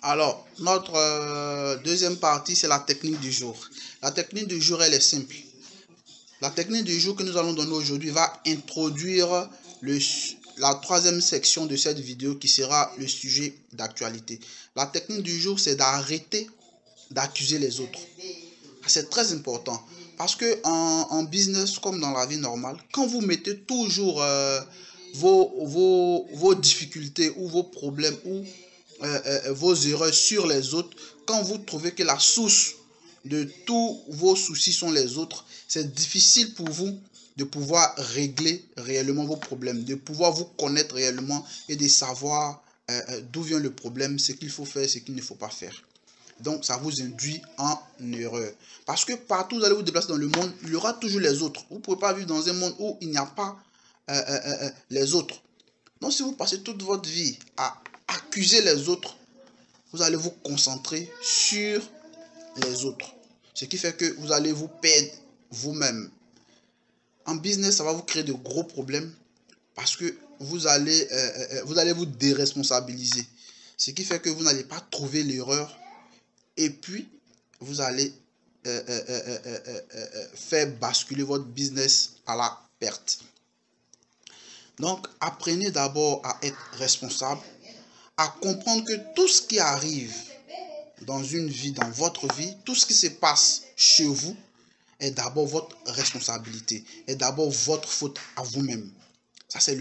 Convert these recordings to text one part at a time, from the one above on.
Alors, notre deuxième partie, c'est la technique du jour. La technique du jour, elle est simple. La technique du jour que nous allons donner aujourd'hui va introduire la troisième section de cette vidéo qui sera le sujet d'actualité. La technique du jour, c'est d'arrêter d'accuser les autres. C'est très important parce que en business comme dans la vie normale, quand vous mettez toujours vos difficultés ou vos problèmes ou vos erreurs sur les autres, quand vous trouvez que la source de tous vos soucis sont les autres, c'est difficile pour vous de pouvoir régler réellement vos problèmes, de pouvoir vous connaître réellement et de savoir d'où vient le problème, ce qu'il faut faire, ce qu'il ne faut pas faire. Donc, ça vous induit en erreur. Parce que partout où vous allez vous déplacer dans le monde, il y aura toujours les autres. Vous ne pouvez pas vivre dans un monde où il n'y a pas les autres. Donc, si vous passez toute votre vie à accuser les autres, vous allez vous concentrer sur les autres. Ce qui fait que vous allez vous perdre vous-même. En business, ça va vous créer de gros problèmes parce que vous allez vous déresponsabiliser. Ce qui fait que vous n'allez pas trouver l'erreur et puis vous allez faire basculer votre business à la perte. Donc, apprenez d'abord à être responsable, à comprendre que tout ce qui arrive dans une vie, dans votre vie, tout ce qui se passe chez vous est d'abord votre responsabilité, est d'abord votre faute à vous-même. Ça, c'est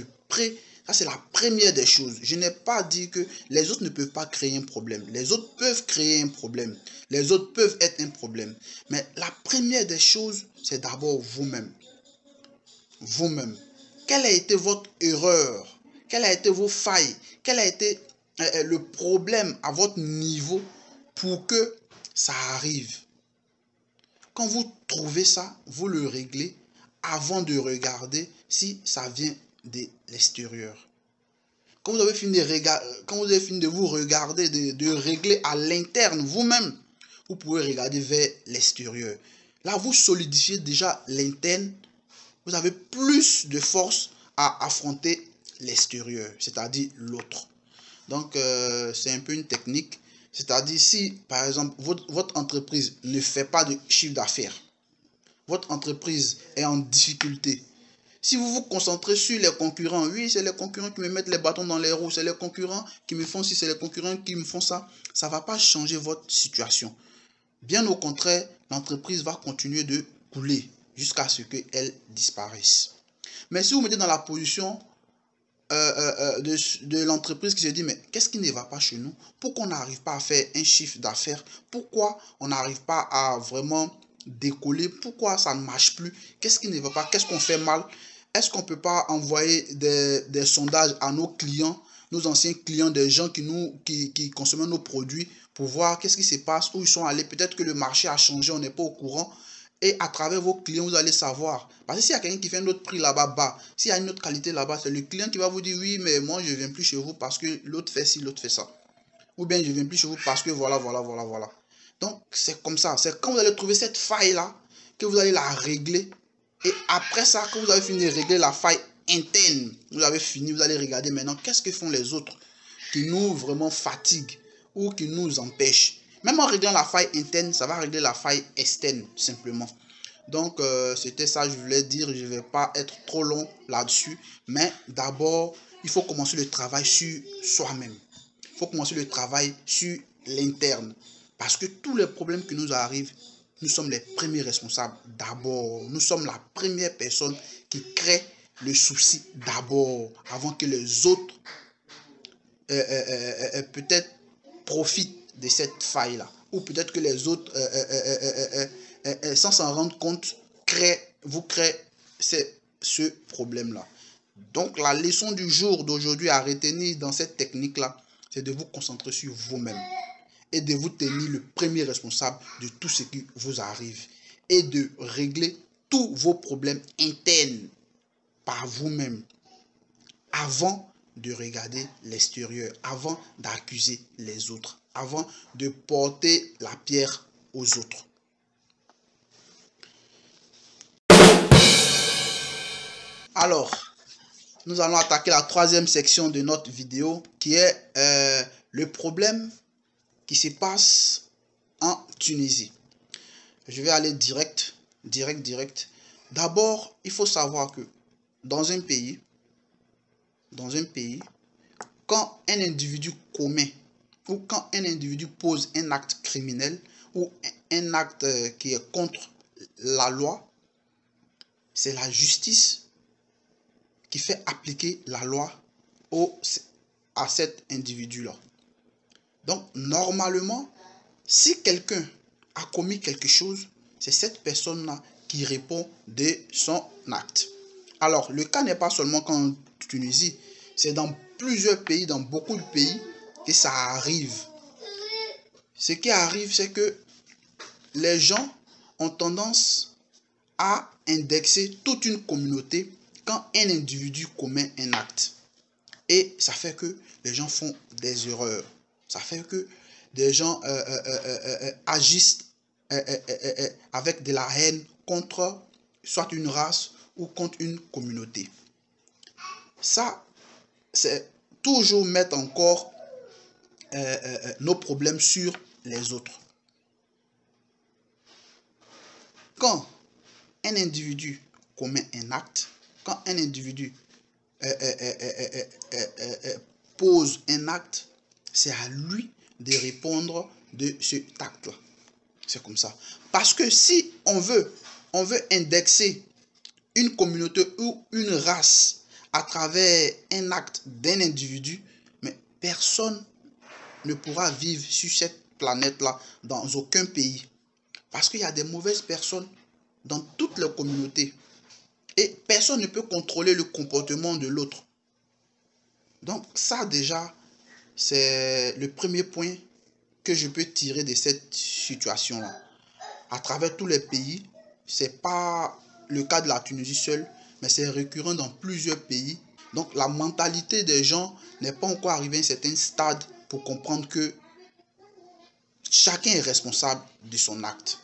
la première des choses. Je n'ai pas dit que les autres ne peuvent pas créer un problème. Les autres peuvent créer un problème. Les autres peuvent être un problème. Mais la première des choses, c'est d'abord vous-même. Vous-même. Quelle a été votre erreur? Quelles a été vos failles? Quel a été le problème à votre niveau pour que ça arrive? Quand vous trouvez ça, vous le réglez avant de regarder si ça vient de l'extérieur. Quand vous avez fini de vous regarder, de régler à l'interne vous-même, vous pouvez regarder vers l'extérieur. Là, vous solidifiez déjà l'interne. Vous avez plus de force à affronter l'extérieur, c'est-à-dire l'autre. Donc, c'est un peu une technique. C'est-à-dire, si, par exemple, votre entreprise ne fait pas de chiffre d'affaires, votre entreprise est en difficulté, si vous vous concentrez sur les concurrents, oui, c'est les concurrents qui me mettent les bâtons dans les roues, c'est les concurrents qui me font ci, c'est les concurrents qui me font ça, ça ne va pas changer votre situation. Bien au contraire, l'entreprise va continuer de couler jusqu'à ce qu'elle disparaisse. Mais si vous mettez dans la position de l'entreprise qui se dit, mais qu'est-ce qui ne va pas chez nous? Pourquoi on n'arrive pas à faire un chiffre d'affaires? Pourquoi on n'arrive pas à vraiment décoller? Pourquoi ça ne marche plus? Qu'est-ce qui ne va pas? Qu'est-ce qu'on fait mal? Est-ce qu'on ne peut pas envoyer des sondages à nos clients, nos anciens clients, des gens qui consomment nos produits pour voir qu'est-ce qui se passe, où ils sont allés? Peut-être que le marché a changé, on n'est pas au courant. Et à travers vos clients, vous allez savoir. Parce que s'il y a quelqu'un qui fait un autre prix là-bas bas, s'il y a une autre qualité là-bas, c'est le client qui va vous dire, oui, mais moi, je ne viens plus chez vous parce que l'autre fait ci, l'autre fait ça. Ou bien, je ne viens plus chez vous parce que voilà. Donc, c'est comme ça. C'est quand vous allez trouver cette faille-là que vous allez la régler. Et après ça, quand vous avez fini de régler la faille interne, vous avez fini, vous allez regarder maintenant qu'est-ce que font les autres qui nous vraiment fatiguent ou qui nous empêchent. Même en réglant la faille interne, ça va régler la faille externe, simplement. Donc, c'était ça, je voulais dire. Je ne vais pas être trop long là-dessus. Mais d'abord, il faut commencer le travail sur soi-même. Il faut commencer le travail sur l'interne. Parce que tous les problèmes qui nous arrivent, nous sommes les premiers responsables d'abord. Nous sommes la première personne qui crée le souci d'abord, avant que les autres peut-être profitent de cette faille-là. Ou peut-être que les autres, sans s'en rendre compte, vous créent ce problème-là. Donc, la leçon du jour d'aujourd'hui à retenir dans cette technique-là, c'est de vous concentrer sur vous-même et de vous tenir le premier responsable de tout ce qui vous arrive et de régler tous vos problèmes internes par vous-même avant de regarder l'extérieur, avant d'accuser les autres, avant de porter la pierre aux autres. Alors, nous allons attaquer la troisième section de notre vidéo qui est le problème qui se passe en Tunisie. Je vais aller direct. D'abord, il faut savoir que dans un pays, quand un individu commet ou quand un individu pose un acte criminel ou un acte qui est contre la loi, c'est la justice qui fait appliquer la loi à cet individu-là. Donc, normalement, si quelqu'un a commis quelque chose, c'est cette personne-là qui répond de son acte. Alors, le cas n'est pas seulement qu'en Tunisie, c'est dans plusieurs pays, dans beaucoup de pays, que ça arrive. Ce qui arrive, c'est que les gens ont tendance à indexer toute une communauté quand un individu commet un acte. Et ça fait que les gens font des erreurs. Ça fait que des gens agissent avec de la haine contre soit une race ou contre une communauté. Ça, c'est toujours mettre encore nos problèmes sur les autres. Quand un individu commet un acte, quand un individu pose un acte, c'est à lui de répondre de cet acte-là. C'est comme ça. Parce que si on veut indexer une communauté ou une race à travers un acte d'un individu, mais personne ne pourra vivre sur cette planète-là dans aucun pays. Parce qu'il y a des mauvaises personnes dans toutes les communautés. Et personne ne peut contrôler le comportement de l'autre. Donc ça déjà, c'est le premier point que je peux tirer de cette situation-là. À travers tous les pays, ce n'est pas le cas de la Tunisie seule, mais c'est récurrent dans plusieurs pays. Donc la mentalité des gens n'est pas encore arrivée à un certain stade pour comprendre que chacun est responsable de son acte.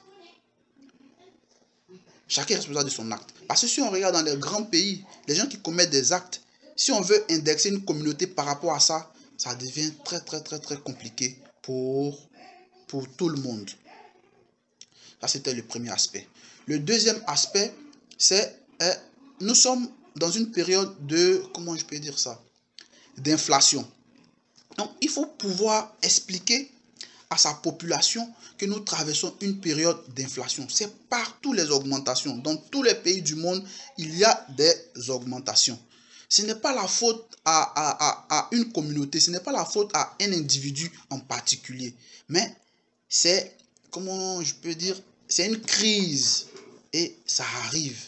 Chacun est responsable de son acte. Parce que si on regarde dans les grands pays, les gens qui commettent des actes, si on veut indexer une communauté par rapport à ça, ça devient très compliqué pour tout le monde. Ça, c'était le premier aspect. Le deuxième aspect, c'est nous sommes dans une période de, comment je peux dire ça, d'inflation. Donc, il faut pouvoir expliquer à sa population que nous traversons une période d'inflation. C'est partout les augmentations. Dans tous les pays du monde, il y a des augmentations. Ce n'est pas la faute à une communauté, ce n'est pas la faute à un individu en particulier. Mais c'est, comment je peux dire, c'est une crise et ça arrive.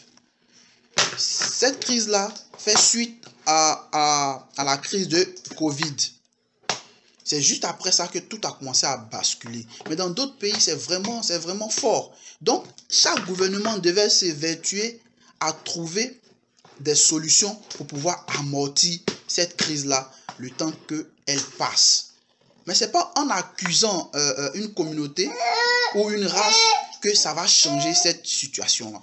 Cette crise-là fait suite à la crise de Covid. C'est juste après ça que tout a commencé à basculer. Mais dans d'autres pays, c'est vraiment fort. Donc, chaque gouvernement devait s'évertuer à trouver des solutions pour pouvoir amortir cette crise-là le temps qu'elle passe. Mais ce n'est pas en accusant une communauté ou une race que ça va changer cette situation-là.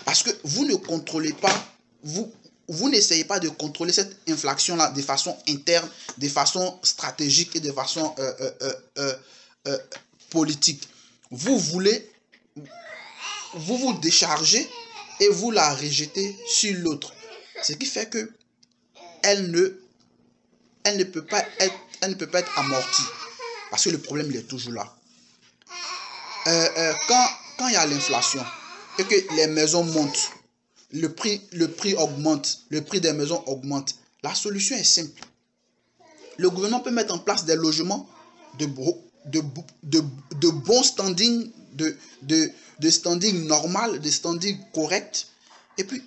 Parce que vous ne contrôlez pas, vous n'essayez pas de contrôler cette inflation-là de façon interne, de façon stratégique et de façon politique. Vous voulez vous décharger et vous la rejetez sur l'autre. Ce qui fait que elle ne peut pas être amortie. Parce que le problème, il est toujours là. Quand il y a l'inflation et que les maisons montent, le prix augmente, le prix des maisons augmente, la solution est simple. Le gouvernement peut mettre en place des logements de bon standing, de standing normal, de standing correct, et puis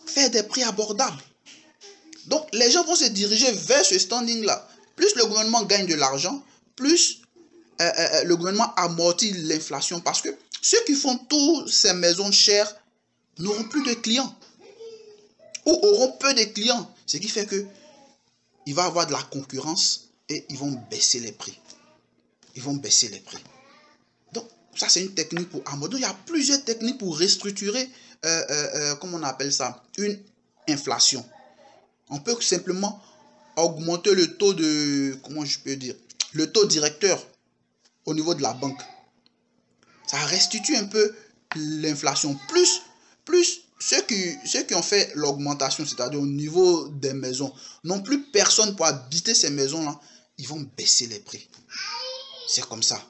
faire des prix abordables. Donc, les gens vont se diriger vers ce standing-là. Plus le gouvernement gagne de l'argent, plus le gouvernement amortit l'inflation. Parce que ceux qui font toutes ces maisons chères n'auront plus de clients. Ou auront peu de clients. Ce qui fait que il va y avoir de la concurrence et ils vont baisser les prix. Donc, ça, c'est une technique pour amortir. Il y a plusieurs techniques pour restructurer, comment on appelle ça, une inflation. On peut simplement augmenter le taux de, comment je peux dire, le taux directeur au niveau de la banque. Ça restitue un peu l'inflation. Plus ceux qui ont fait l'augmentation, c'est-à-dire au niveau des maisons, n'ont plus personne pour habiter ces maisons-là, ils vont baisser les prix. C'est comme ça.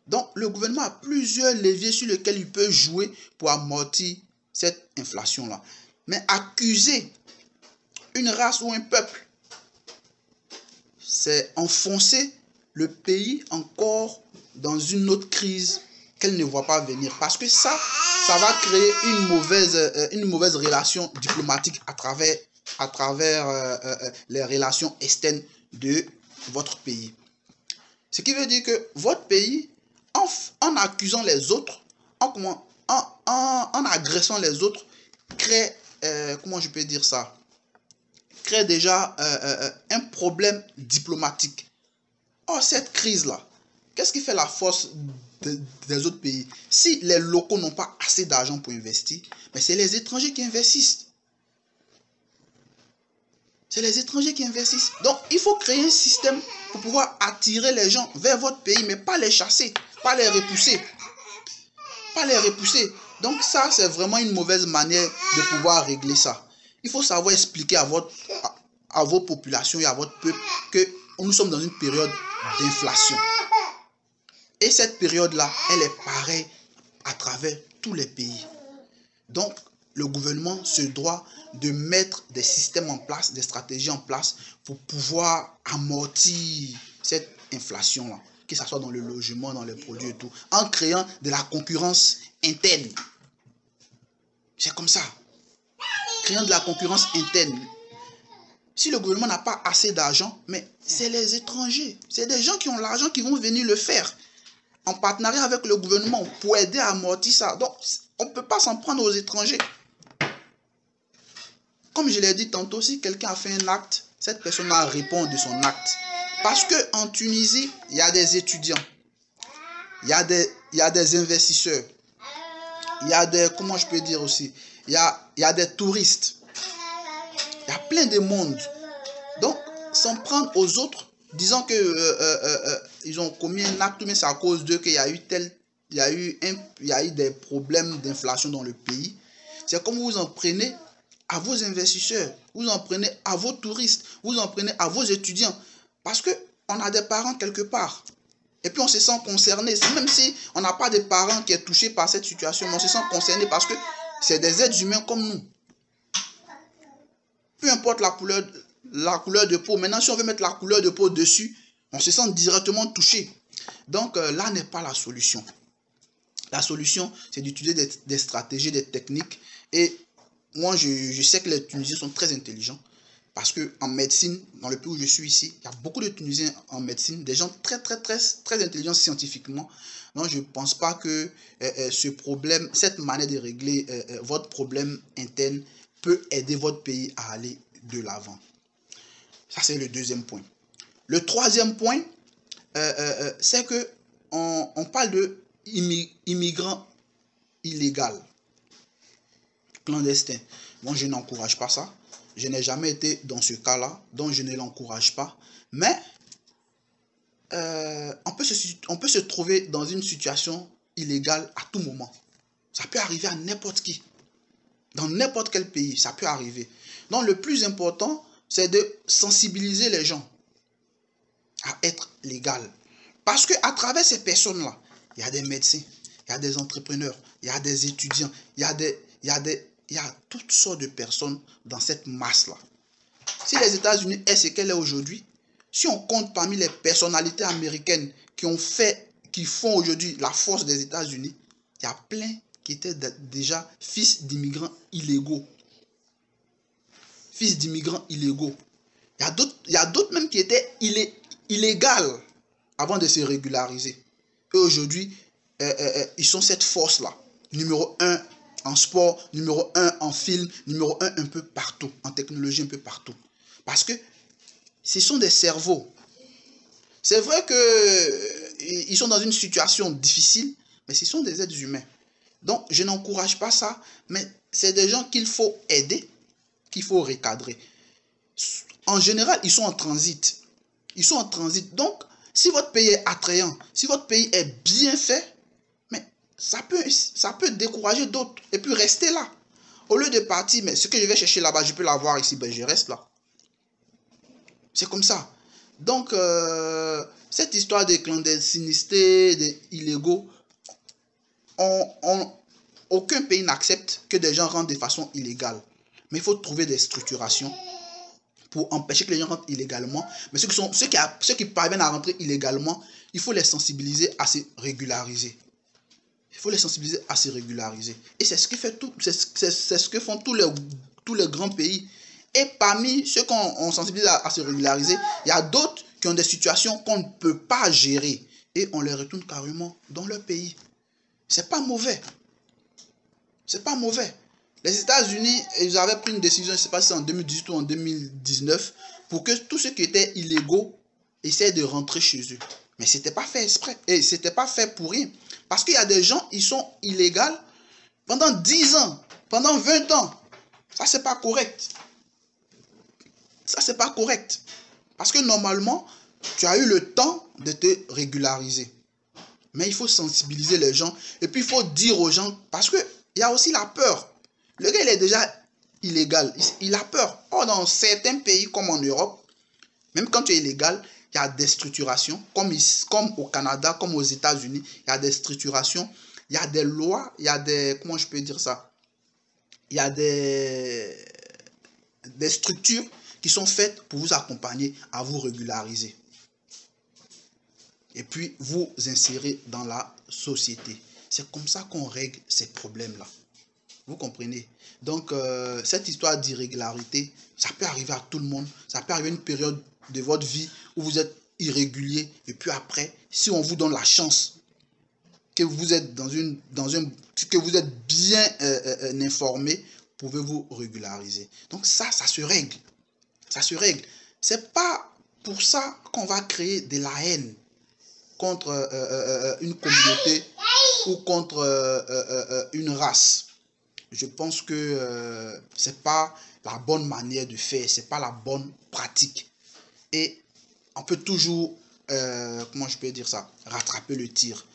Donc, le gouvernement a plusieurs leviers sur lesquels il peut jouer pour amortir cette inflation-là. Mais accuser une race ou un peuple, c'est enfoncer le pays encore dans une autre crise qu'elle ne voit pas venir. Parce que ça va créer une mauvaise relation diplomatique à travers les relations externes de votre pays. Ce qui veut dire que votre pays, en accusant les autres, en agressant les autres, crée, comment je peux dire ça, crée déjà un problème diplomatique. Or, cette crise-là, qu'est-ce qui fait la force des autres pays? Si les locaux n'ont pas assez d'argent pour investir, mais c'est les étrangers qui investissent. C'est les étrangers qui investissent. Donc, il faut créer un système pour pouvoir attirer les gens vers votre pays, mais pas les chasser, pas les repousser. Pas les repousser. Donc, ça, c'est vraiment une mauvaise manière de pouvoir régler ça. Il faut savoir expliquer à vos populations et à votre peuple que nous sommes dans une période d'inflation. Et cette période-là, elle est pareille à travers tous les pays. Donc, le gouvernement se doit de mettre des systèmes en place, des stratégies en place pour pouvoir amortir cette inflation-là, que ce soit dans le logement, dans les produits et tout, en créant de la concurrence interne. C'est comme ça. Créant de la concurrence interne. Si le gouvernement n'a pas assez d'argent, mais c'est les étrangers, c'est des gens qui ont l'argent qui vont venir le faire en partenariat avec le gouvernement pour aider à amortir ça. Donc, on ne peut pas s'en prendre aux étrangers. Comme je l'ai dit tantôt, si quelqu'un a fait un acte, cette personne-là répond de son acte. Parce qu'en Tunisie, il y a des étudiants, il y a des investisseurs, il y a des, comment je peux dire aussi, il y a des touristes, il y a plein de monde. Donc, s'en prendre aux autres, disant que ils ont commis un acte, mais c'est à cause d'eux qu'il y a eu des problèmes d'inflation dans le pays. C'est comme vous en prenez à vos investisseurs, vous en prenez à vos touristes, vous en prenez à vos étudiants. Parce qu'on a des parents quelque part. Et puis on se sent concerné. Même si on n'a pas de parents qui est touché par cette situation, mais on se sent concerné parce que c'est des êtres humains comme nous. Peu importe la couleur de peau. Maintenant, si on veut mettre la couleur de peau dessus, on se sent directement touché. Donc là n'est pas la solution. La solution, c'est d'utiliser des stratégies, des techniques. Et moi, je sais que les Tunisiens sont très intelligents. Parce qu'en médecine, dans le pays où je suis ici, il y a beaucoup de Tunisiens en médecine, des gens très intelligents scientifiquement. Donc, je ne pense pas que ce problème, cette manière de régler votre problème interne peut aider votre pays à aller de l'avant. Ça, c'est le deuxième point. Le troisième point, c'est que on parle de immigrants illégaux, clandestins. Moi, je n'encourage pas ça. Je n'ai jamais été dans ce cas-là, donc je ne l'encourage pas. Mais on peut se trouver dans une situation illégale à tout moment. Ça peut arriver à n'importe qui. Dans n'importe quel pays, ça peut arriver. Donc le plus important, c'est de sensibiliser les gens à être légal. Parce qu'à travers ces personnes-là, il y a des médecins, il y a des entrepreneurs, il y a des étudiants, il y a toutes sortes de personnes dans cette masse-là. Si les États-Unis est ce qu'elle est aujourd'hui, si on compte parmi les personnalités américaines qui font aujourd'hui la force des États-Unis, il y a plein qui étaient déjà fils d'immigrants illégaux. Fils d'immigrants illégaux. Il y a d'autres même qui étaient illégales avant de se régulariser. Et aujourd'hui, ils sont cette force-là. Numéro 1 en sport, numéro 1 en film, numéro 1 un peu partout, en technologie un peu partout. Parce que ce sont des cerveaux. C'est vrai qu'ils sont dans une situation difficile, mais ce sont des êtres humains. Donc, je n'encourage pas ça, mais c'est des gens qu'il faut aider, qu'il faut recadrer. En général, ils sont en transit. Ils sont en transit. Donc, Si votre pays est attrayant, si votre pays est bien fait, mais ça peut décourager d'autres et puis rester là. Au lieu de partir, mais ce que je vais chercher là-bas, je peux l'avoir ici, ben je reste là. C'est comme ça. Donc, cette histoire de clandestinité, d'illégaux, aucun pays n'accepte que des gens rentrent de façon illégale. Mais il faut trouver des structurations pour empêcher que les gens rentrent illégalement. Mais ceux qui parviennent à rentrer illégalement, il faut les sensibiliser à se régulariser. Il faut les sensibiliser à se régulariser. Et c'est ce que font tous les grands pays. Et parmi ceux qu'on sensibilise à se régulariser, il y a d'autres qui ont des situations qu'on ne peut pas gérer. Et on les retourne carrément dans leur pays. C'est pas mauvais. C'est pas mauvais. Les États-Unis, ils avaient pris une décision, je ne sais pas si c'est en 2018 ou en 2019, pour que tous ceux qui étaient illégaux essaient de rentrer chez eux. Mais ce n'était pas fait exprès. Et ce n'était pas fait pour rien. Parce qu'il y a des gens, ils sont illégaux pendant 10 ans, pendant 20 ans. Ça, c'est pas correct. Ça, c'est pas correct. Parce que normalement, tu as eu le temps de te régulariser. Mais il faut sensibiliser les gens. Et puis, il faut dire aux gens, parce qu'il y a aussi la peur. Le gars, il est déjà illégal. Il a peur. Or, dans certains pays, comme en Europe, même quand tu es illégal, il y a des structurations, comme au Canada, comme aux États-Unis, il y a des structurations, il y a des lois, il y a des, comment je peux dire ça? Il y a des structures qui sont faites pour vous accompagner à vous régulariser. Et puis, vous insérer dans la société. C'est comme ça qu'on règle ces problèmes-là. Vous comprenez? Donc, cette histoire d'irrégularité, ça peut arriver à tout le monde. Ça peut arriver à une période de votre vie où vous êtes irrégulier. Et puis après, si on vous donne la chance que vous êtes que vous êtes bien informé, pouvez-vous régulariser. Donc ça se règle. Ça se règle. C'est pas pour ça qu'on va créer de la haine contre une communauté ou contre une race. Je pense que c'est pas la bonne manière de faire, c'est pas la bonne pratique. Et on peut toujours, comment je peux dire ça, rattraper le tir.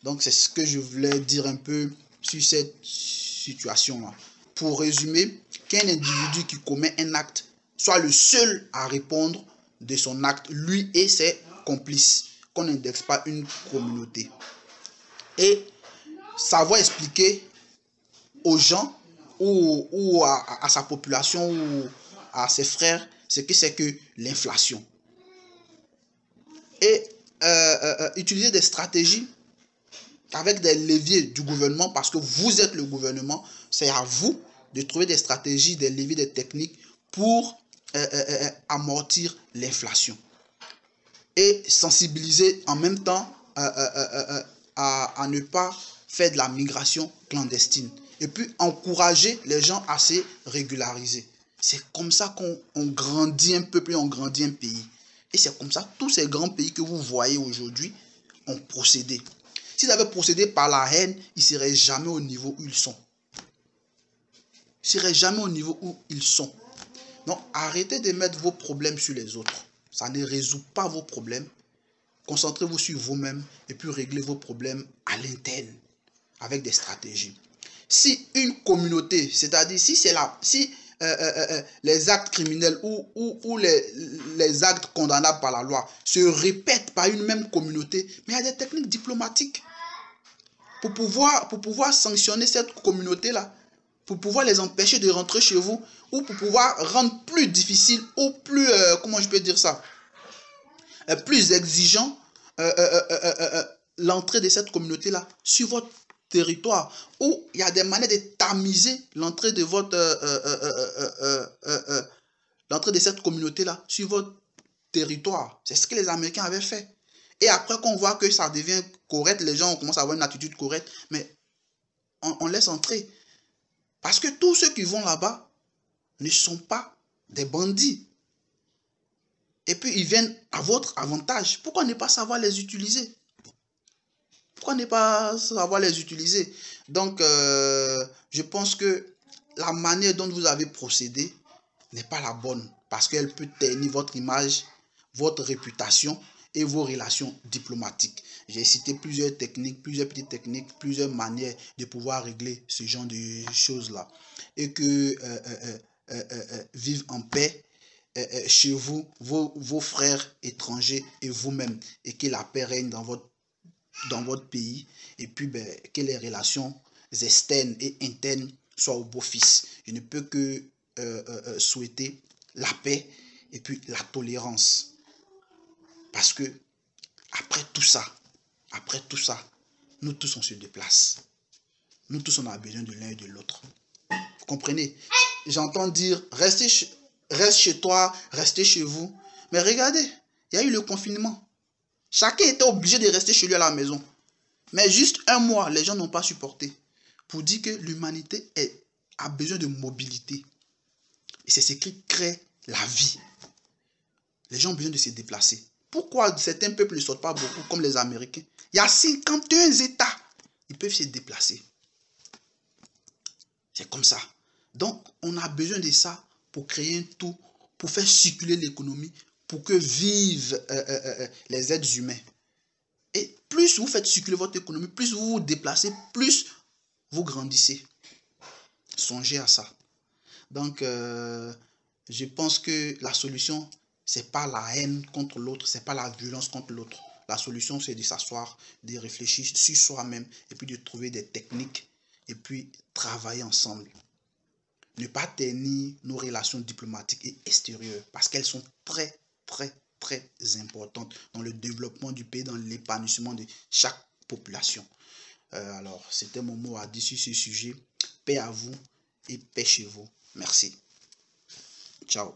Donc c'est ce que je voulais dire un peu sur cette situation-là. Pour résumer, qu'un individu qui commet un acte soit le seul à répondre de son acte, lui et ses complices, qu'on n'indexe pas une communauté. Et savoir expliquer aux gens ou à sa population ou à ses frères ce que c'est que l'inflation. Et utiliser des stratégies avec des leviers du gouvernement, parce que vous êtes le gouvernement, c'est à vous de trouver des stratégies, des leviers, des techniques pour amortir l'inflation. Et sensibiliser en même temps à ne pas faire de la migration clandestine. Et puis encourager les gens à se régulariser. C'est comme ça qu'on grandit un peuple, on grandit un pays. Et c'est comme ça tous ces grands pays que vous voyez aujourd'hui ont procédé. S'ils avaient procédé par la haine, ils ne seraient jamais au niveau où ils sont. Ils ne seraient jamais au niveau où ils sont. Donc arrêtez de mettre vos problèmes sur les autres. Ça ne résout pas vos problèmes. Concentrez-vous sur vous-même et puis réglez vos problèmes à l'interne avec des stratégies. Si une communauté, c'est-à-dire si les actes criminels ou les actes condamnables par la loi se répètent par une même communauté, mais il y a des techniques diplomatiques pour pouvoir sanctionner cette communauté-là, pour pouvoir les empêcher de rentrer chez vous, ou pour pouvoir rendre plus difficile ou plus, comment je peux dire ça, plus exigeant l'entrée de cette communauté-là sur votre territoire, où il y a des manières de tamiser l'entrée de l'entrée de cette communauté-là sur votre territoire. C'est ce que les Américains avaient fait. Et après qu'on voit que ça devient correct, les gens commencent à avoir une attitude correcte, mais on laisse entrer. Parce que tous ceux qui vont là-bas ne sont pas des bandits. Et puis ils viennent à votre avantage. Pourquoi ne pas savoir les utiliser? Pourquoi ne pas savoir les utiliser? Donc, je pense que la manière dont vous avez procédé n'est pas la bonne. Parce qu'elle peut ternir votre image, votre réputation. et vos relations diplomatiques. J'ai cité plusieurs techniques, plusieurs petites techniques, plusieurs manières de pouvoir régler ce genre de choses-là. Et que vivent en paix chez vous, vos frères étrangers et vous-même. Et que la paix règne dans votre pays. Et puis que les relations externes et internes soient au beau fixe. Je ne peux que souhaiter la paix et puis la tolérance. Parce que après tout ça, nous tous on se déplace. Nous tous on a besoin de l'un et de l'autre. Vous comprenez? J'entends dire reste chez toi, restez chez vous. Mais regardez, il y a eu le confinement. Chacun était obligé de rester chez lui à la maison. Mais juste un mois, les gens n'ont pas supporté. Pour dire que l'humanité a besoin de mobilité. Et c'est ce qui crée la vie. Les gens ont besoin de se déplacer. Pourquoi certains peuples ne sortent pas beaucoup comme les Américains? Il y a 51 États. Ils peuvent se déplacer. C'est comme ça. Donc, on a besoin de ça pour créer un tout, pour faire circuler l'économie, pour que vivent les êtres humains. Et plus vous faites circuler votre économie, plus vous vous déplacez, plus vous grandissez. Songez à ça. Donc, je pense que la solution, ce n'est pas la haine contre l'autre, ce n'est pas la violence contre l'autre. La solution, c'est de s'asseoir, de réfléchir sur soi-même et puis de trouver des techniques et puis travailler ensemble. Ne pas ternir nos relations diplomatiques et extérieures parce qu'elles sont très, très, très importantes dans le développement du pays, dans l'épanouissement de chaque population. Alors, c'était mon mot à dire sur ce sujet. Paix à vous et paix chez vous. Merci. Ciao.